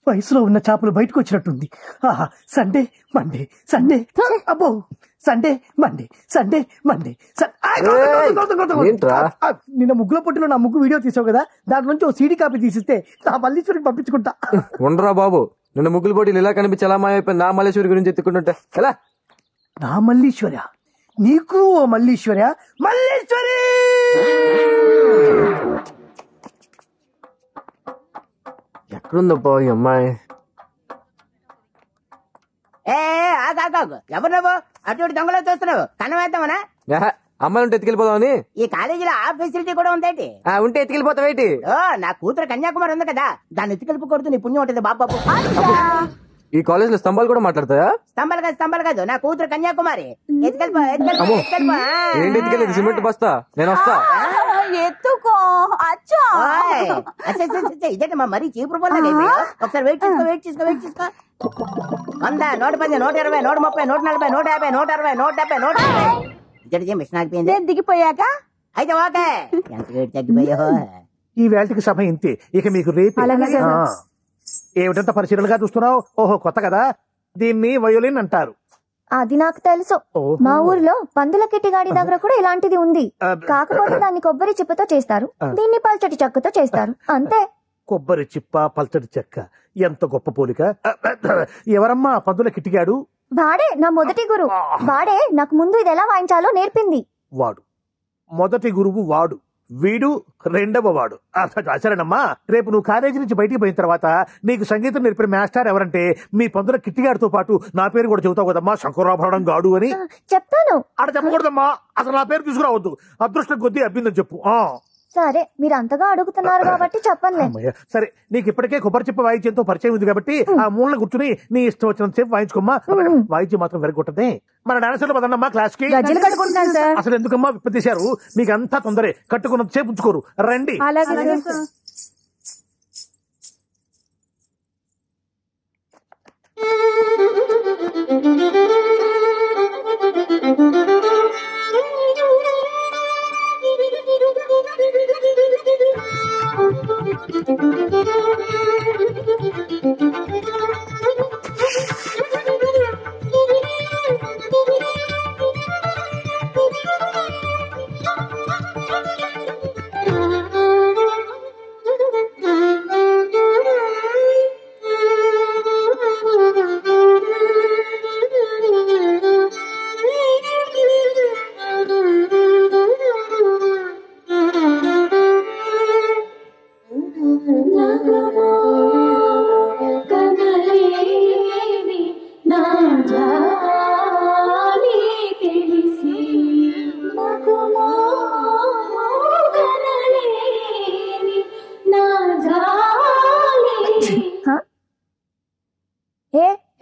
వయసులో ఉన్న చేపలు బయటకు వచ్చినట్టుంది. సండే మండే సండే, అబ్బో సండే మండే సండే మండే. నిన్న ముగ్గుల పొట్టిలో నా ముగ్గు వీడియో తీసావు కదా, దాంట్లో నుంచి ఓ సీడీ కాపీ తీసిస్తే నా మల్లీశ్వరికి పంపించుకుంటా. ఉండరా బాబు, నిన్న ముగ్గుల పోటీలు ఇలా కనిపించి ఎలా మాయైపోయి నా మల్లేశ్వరి గురించి ఎత్తుకుంటుంటే ఎలా? నా మల్లీశ్వర్య, నీకు ఓ మల్లీశ్వర్య. మల్లీశ్వరి ఎక్కడుందబ్బా ఈ అమ్మాయి? ఎవరు నువ్వు అటు ఇటు దొంగలో చూస్తున్నావు? కన్నం వేద్దామనా? అమ్మాయి ఉంటే ఎత్తుకెళ్ళిపోదామని. ఈ కాలేజీలో ఆ ఫెసిలిటీ కూడా ఉందేంటి? ఉంటే ఎత్తుకెళ్ళిపోతావేంటి? నా కూతురు కన్యాకుమారి ఉంది కదా, దాన్ని ఎత్తుకెళ్ళిపోకూడదు, నీ పుణ్యం ఉంటుంది బాబు. ఈ కాలేజ్ లో స్తంభాలు కూడా మాట్లాడతాయా? స్తంభాలు కాదు, నా కూతురు కన్యాకుమారి. ఎత్తుకెళ్ళిపో. ఏంటి ఎత్తుకెళ్ళేది? సిమెంట్ బస్తా, నేను వస్తా. ఎత్తుకో. ఇదేంటమ్మా మరీ చీపురు పనులు. ఒకసారి వెయిట్ చేసుకో. 100, 110, 120, 130, 140, 150, 160, 170, 180. ఇదే మిషన్ ఆగిపోయింది. దిగిపోయాక అయితే ఓకే. ఎంత వెయిట్ తగ్గిపోయావు? ఈ వేళకి సభ ఇంతే, ఇక మీకు రేపు. ఏమిటంత పరిశీలనగా చూస్తున్నావు? ఓహో కొత్త కదా, దీన్ని వయోలిన్ అంటారు. అది నాకు తెలుసు. మా ఊర్లో పందుల కిట్టిగాడి దగ్గర కూడా ఇలాంటిది ఉంది. కాకపోతే దాన్ని కొబ్బరి చిప్పతో చేస్తారు, దీన్ని పల్చటి చెక్కతో చేస్తారు, అంతే. కొబ్బరి చిప్ప, పల్చటి చెక్క, ఎంత గొప్ప పోలిక. ఎవరమ్మా పందుల కిట్టిగాడు? వాడే నా మొదటి గురువు. వాడే నాకు ముందు ఇది ఎలా వాయించాలో నేర్పింది. వాడు మొదటి గురువు, వాడు వీడు రెండవ వాడు. సరేనమ్మా, రేపు నువ్వు కాలేజీ నుంచి బయటికి పోయిన తర్వాత నీకు సంగీతం నేర్పిన మాస్టర్ ఎవరంటే మీ పందుల కిట్టిగాడితో పాటు నా పేరు కూడా చెబుతావు కదమ్మా, శంకరాభరణం గాడు అని. చెప్తాను. అక్కడ చెప్పకూడదమ్మా, అసలు నా పేరు తీసుకురావద్దు, అదృష్టం కొద్దీ అబ్బిందని చెప్పు. సరే, మీరు అంతగా అడుగుతున్నారు కాబట్టి చెప్పనులే. సరే, నీకు ఇప్పటికే కొబ్బరి చెప్ప వాయించేంతో పరిచయం ఉంది కాబట్టి ఆ మూలన కూర్చుని నీ ఇష్టం వచ్చినంత సేపు వాయించుకోమ్మా. వాయించి మాత్రం వెరగొట్టదే. మన డాన్సర్లు పదన్నమ్మా క్లాస్ కి. అసలు ఎందుకమ్మా విప్పతీశారు? మీకు అంతా తొందరే, కట్టుకున్నంత సేపు ఉంచుకోరు. రండి.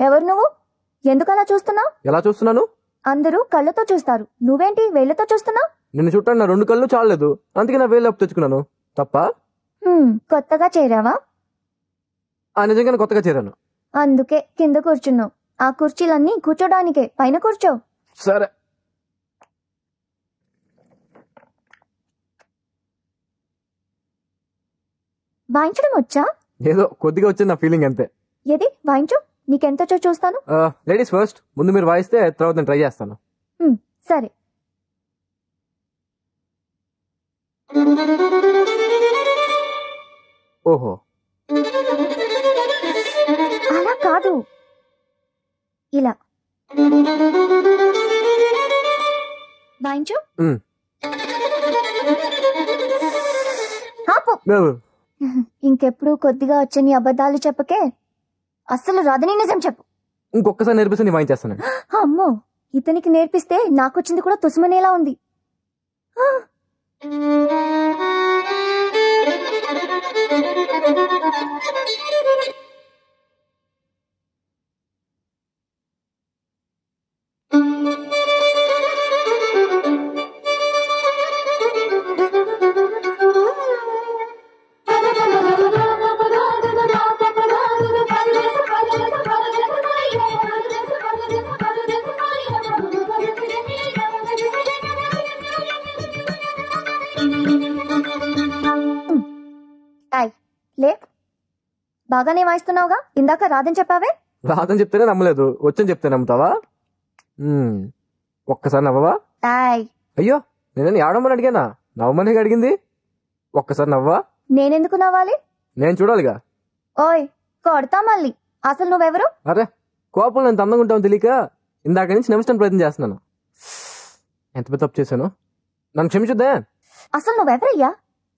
ఎవరు నువ్వు? ఎందుకు అలా చూస్తున్నావు? ఎలా చూస్తున్నాను? అందరూ కళ్ళతో చూస్తారు, నువ్వేంటి వేళ్లతో చూస్తున్నావు? నిన్ను చుట్టాను, నా 2 కళ్ళు చాలలేదు, అందుకే నా వేలు తెచ్చుకున్నాను. తప్ప? కొత్తగా చేరావా? నిజంగానే కొత్తగా చేరాను. అందుకే కింద కూర్చున్నావు. ఆ కుర్చీలన్నీ కూర్చోడానికే, పైన కూర్చో. సరే. వాయించడం వచ్చా? ఏదో కొద్దిగా వచ్చింది, నా ఫీలింగ్ అంతే. ఏది వాయించు, నీకెంతొచ్చో చూస్తాను. లేడీస్ ఫస్ట్, ముందు మీరు వాయిస్తే తర్వాత నేను ట్రై చేస్తాను. సరే. ఓహో, అలా కాదు, ఇలా వాయించు. ఇంకెప్పుడు కొద్దిగా వచ్చని అబద్ధాలు చెప్పకే. అస్సలు రాదని నిజం చెప్పు. ఇంకొకసారి నేర్పిస్తే నేను వాయించేస్తాను. అమ్మో, ఇతనికి నేర్పిస్తే నాకొచ్చింది కూడా తుసుమనేలా ఉంది. బాగానే వాయిస్తున్నావుగా, ఇందాక రాదని చెప్పావే. రాదని చెప్తేనే నమ్మలేదు, వచ్చని చెప్తే నమ్ముతావా? ఒక్కసారి నవ్వవా? టాయ్. అయ్యో, నేనని ఆడమని అడిగానా? నవ్వమని అడిగింది. ఒక్కసారి నవ్వా? నేనెందుకు నవ్వాలి? నేను చూడాలిగా. ఓయ్ కొడతా మళ్ళీ. అసలు నువ్వెవరు? అరే, కోపం నేను అందంగా ఉంటావు తెలియక ఇందాక నుంచి నమ్మించడానికి ప్రయత్నం చేస్తున్నాను. ఎంత పెద్ద తప్పు చేశాను, నన్ను క్షమించుద్దే. అసలు నువ్వెవరయ్యా?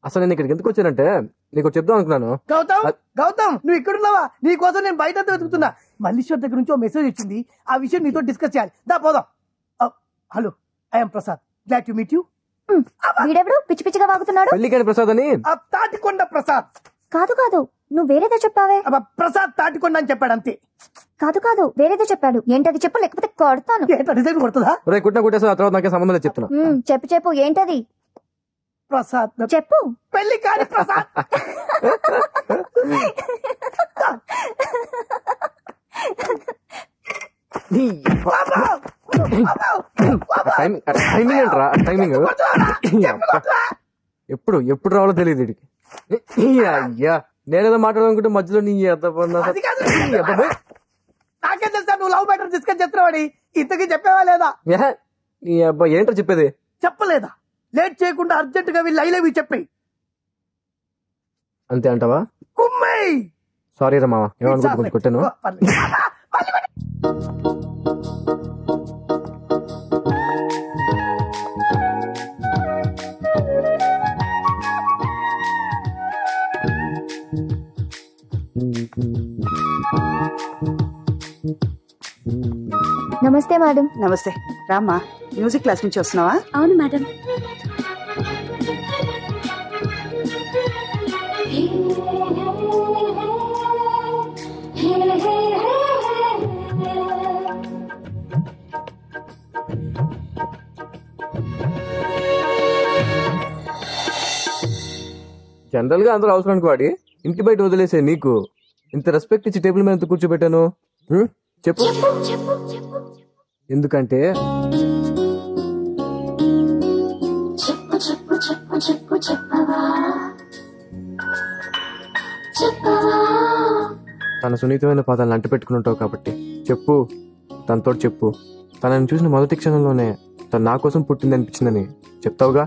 అసలు నేను ఇక్కడికి ఎందుకు వచ్చానంటే నీకు చెప్దాం అనుకున్నాను. గౌతమ్ నువ్వు ఇక్కడున్నావా? నీ కోసం నేను బయట వెతుకుతున్నా. మల్లీశ్వర్ దగ్గర నుంచి మెసేజ్ వచ్చింది, ఆ విషయం నీతో డిస్కస్ చేయాలి. దా పోదాం. Hello, I'm Prasad, glad to meet you. వీడెవడు పిచ్చి పిచ్చిగా వాగుతున్నాడు? పెళ్లికాని ప్రసాద్ అని. తాటికొండ ప్రసాద్. కాదు కాదు, నువ్వు వేరేదో చెప్పావే. ప్రసాద్ తాటికొండ అని చెప్పాడు అంతే. కాదు కాదు, వేరేదో చెప్పాడు. ఏంటది చెప్పు, లేకపోతే కొడతాను. డిజైన్ కొడుతుందా? కుట్టిన కుట్టేసా, తర్వాత నాకే సంబంధం లేదు చెప్తున్నా. చెప్పు చెప్పు, ఏంటది? ప్రసాద్ చెప్పు. పెళ్లి కాని ప్రసాద్. టైమింగ్ ఏంట్రా? టైమింగ్ ఎప్పుడు ఎప్పుడు రావాలో తెలియదు వీడికి. అయ్యా, నేనేదో మాట్లాడాలనుకుంటే మధ్యలో నీ నాకేం తెలుసా నువ్వు లవ్ మ్యాటర్ తీసుకొని చెప్తున్నావాడి? ఇంతకీ చెప్పేవా లేదా? నీ అబ్బాయి ఏంటో చెప్పేది? చెప్పలేదా? లేట్ చేయకుండా అర్జెంట్ గా వీళ్ళు ఐలవి చెప్పి. అంతే అంటావా? కుమ్మై. సారీ రా మామ, ఏమనుకుంటున్నా కొట్టాను. నమస్తే మేడం. నమస్తే రామ్మా, మ్యూజిక్ క్లాస్ నుంచి వస్తున్నావా? అవును మేడం. జనరల్ గా అందరూ అవసరానికి వాడి ఇంటి బయట వదిలేసే నీకు ఇంత రెస్పెక్ట్ ఇచ్చి టేబుల్ మీద కూర్చోబెట్టాను. చెప్పు. ఎందుకంటే తన సున్నితమైన పాదాలను అంటి పెట్టుకుంటావు కాబట్టి చెప్పు. తనతో చెప్పు. తనని చూసిన మొదటి క్షణంలోనే తను నా కోసం పుట్టింది అనిపించిందని చెప్తావుగా.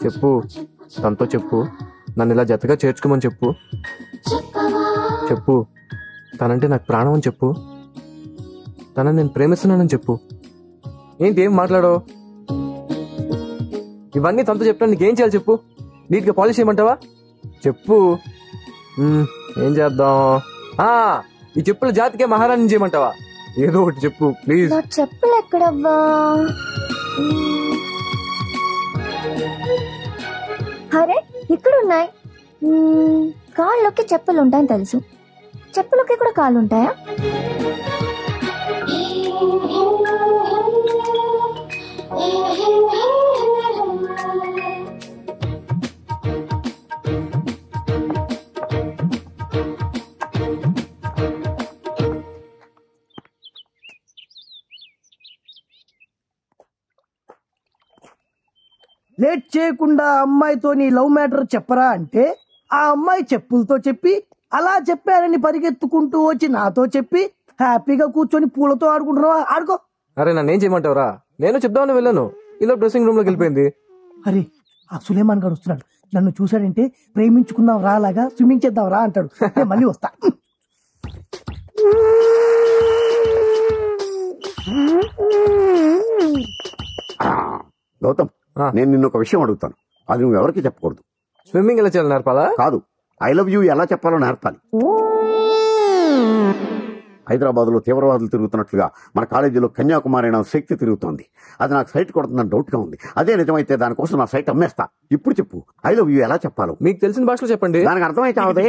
చెప్పు. తనతో చెప్పు. నన్ను ఇలా జతగా చేర్చుకోమని చెప్పు. చెప్పు. తనంటే నాకు ప్రాణం అని చెప్పు. తనని నేను ప్రేమిస్తున్నానని చెప్పు. ఏంటి ఏం మాట్లాడో? ఇవన్నీ తనతో చెప్పాను. నీకేం చేయాలి చెప్పు. నీట్గా పాలిష్ చేయమంటావా? చెప్పు. ఏం చేద్దాం? ఈ చెప్పుల జాతికే మహారాణి చేయమంటావా? ఏదో ఒకటి చెప్పు ప్లీజ్. చెప్పులు ఎక్కడవ్వా? అరే ఇక్కడున్నాయి. కాళ్ళకి చెప్పులు ఉంటాయని తెలుసు, చెప్పులకి కూడా కాళ్ళు ఉంటాయా? లేట్ చేయకుండా అమ్మాయితో నీ లవ్ మ్యాటర్ చెప్పరా అంటే ఆ అమ్మాయి చెప్పులతో చెప్పి అలా చెప్పారని పరిగెత్తుకుంటూ వచ్చి నాతో చెప్పి హ్యాపీగా కూర్చొని పూలతో ఆడుకుంటున్నావా? ఆడుకో. అరే నన్నేం చేయమంటావురా? నేను చెప్దామని వెళ్ళాను, ఇలా డ్రెస్సింగ్ రూమ్ లోకి వెళ్ళిపోయింది. అరే ఆ సులేమాన్ గారు వస్తున్నాడు. నన్ను చూసాడంటే ప్రేమించుకుందాం రా, అలాగా స్విమ్మింగ్ చేద్దాం రా అంటాడు. నేను మళ్ళీ వస్తా. గౌతమ్, నేను నిన్న ఒక విషయం అడుగుతాను, అది నువ్వు ఎవరికి చెప్పకూడదు. స్విమ్మింగ్ ఎలా చేయాలి నేర్పాలా? కాదు, ఐ లవ్ యూ ఎలా చెప్పాలో నేర్పాలి. హైదరాబాద్ లో తీవ్రవాదులు తిరుగుతున్నట్లుగా మన కాలేజీలో కన్యాకుమారి అనే శక్తి తిరుగుతోంది. అది నాకు సైట్ కొడుతుందని డౌట్ గా ఉంది. అదే నిజమైతే దానికోసం నా సైట్ అమ్మేస్తా. ఇప్పుడు చెప్పు, ఐ లవ్ యూ ఎలా చెప్పాలో. మీకు తెలిసిన భాషలో చెప్పండి. దానికి అర్థమైతే అవదే.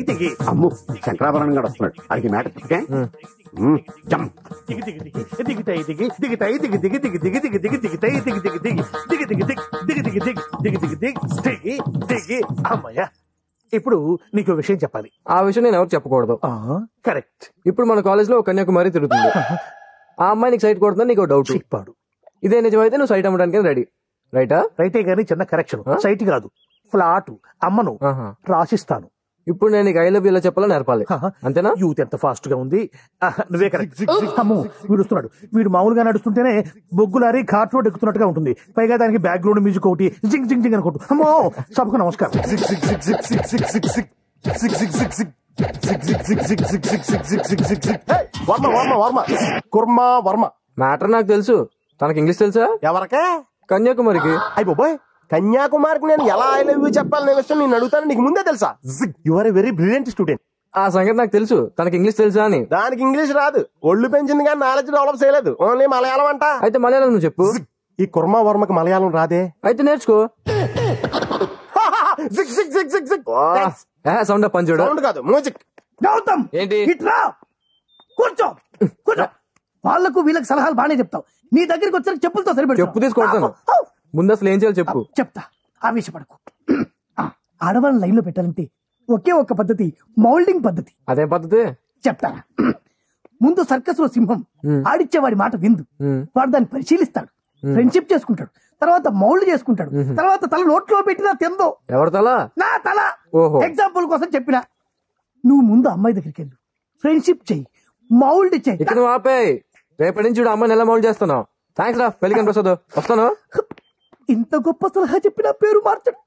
దిగి అమ్ము, శంకరాభరణం గారు వస్తున్నాడు. అది మ్యాటర్ చెప్పే. అమ్మయ్యా, ఇప్పుడు నీకు విషయం చెప్పాలి. ఆ విషయం నేను ఎవరు చెప్పకూడదు. కరెక్ట్. ఇప్పుడు మన కాలేజ్ లో కన్యాకుమారి తిరుగుతుంది. ఆ అమ్మాయి నీకు సైట్ కొడుతుందని నీకు డౌట్. చెప్పాడు. ఇదే నిజమైతే నువ్వు సైట్ అమ్మడానికి రెడీ. రైటా? రైటే గానీ చిన్న కరెక్షన్. సైట్ కాదు, ఫ్లాట్ అమ్మను, రాసిస్తాను. ఇప్పుడు నేను నీకు ఐ లవ్ యూ ఇలా చెప్పాలో నేర్పాలి, అంతేనా? యూత్ ఎంత ఫాస్ట్ గా ఉంది. నువ్వే కరెక్ట్. అమ్మో వీడు వస్తున్నాడు. వీడు మామూలుగా నడుస్తుంటేనే బొగ్గులారి ఘాట్ రోడ్ ఎక్కుతున్నట్టుగా ఉంటుంది. పైగా దానికి బ్యాక్గ్రౌండ్ మ్యూజిక్ ఒకటి జింగ్ జింగ్ జింగ్ అనుకుంటు. అమ్మో సభకు నమస్కారం. వర్మ వర్మ వర్మ కుర్మా వర్మ. మ్యాటర్ నాకు తెలుసు. తనకి ఇంగ్లీష్ తెలుసా? ఎవరికే? కన్యాకుమారికి. అయ్యి బాబోయ్, కన్యాకుమారికి నేను ఎలా ఐ లవ్ యూ చెప్పాలనే విషయం నేను అడుగుతాను, నీకు ముందే తెలుసా? You are a very brilliant student. ఆ సంగతి నాకు తెలుసు. తనకి ఇంగ్లీష్ తెలుసా అని. దానికి ఇంగ్లీష్ రాదు, ఒళ్ళు పెంచింది కానీ నాలెడ్జ్ డెవలప్ చేయలేదు. ఓన్లీ మలయాళం అంట. అయితే మలయాళం నువ్వు చెప్పు. ఈ కుర్మా వర్మకి మలయాళం రాదే? అయితే నేర్చుకో. సౌండ్ పంచుడు. సౌండ్ కాదు, మ్యూజిక్. గౌతమ్ ఏంటి? ఇట్లా కూర్చో కూర్చో. వాళ్ళకు వీళ్ళకి సలహాలు బాగానే చెప్తావు. నీ దగ్గరికి వచ్చాక చెప్పులతో సరిపెడతావు. చెప్పు తీసుకొడతాను. ముందు అసలు ఏం చేయాలి చెప్పు. చెప్తా, ఆవేశపడకు. ఆడవాళ్ళని లైన్ లో పెట్టాలంటే ఒకే ఒక్క పద్ధతి, మౌల్డింగ్ పద్ధతి. అదేం పద్ధతి? చెప్తారా? ముందు సర్కస్ లో సింహం ఆడిచ్చేవాడి మాట విందు. వాడు దాన్ని పరిశీలిస్తాడు, ఫ్రెండ్షిప్ చేసుకుంటాడు, తర్వాత మౌల్డ్ చేసుకుంటాడు, తర్వాత తల నోట్లో పెట్టినా తిందో. ఎవరి తల? నా తల. ఓహో. ఎగ్జాంపుల్ కోసం చెప్పిన. నువ్వు ముందు అమ్మాయి దగ్గరికి వెళ్ళు, ఫ్రెండ్షిప్ చెయ్యి, మౌల్డ్ చెయ్యి. ఇక్కడ నువ్వు ఆపేయ్. రేపటి నుంచి చూడు అమ్మాయిని ఎలా మౌల్డ్ చేస్తున్నావు. థ్యాంక్స్ రా, పెళ్లికని ప్రసాద్ వస్తాను. ఇంత గొప్ప సలహా చెప్పిన పేరు మార్చడు.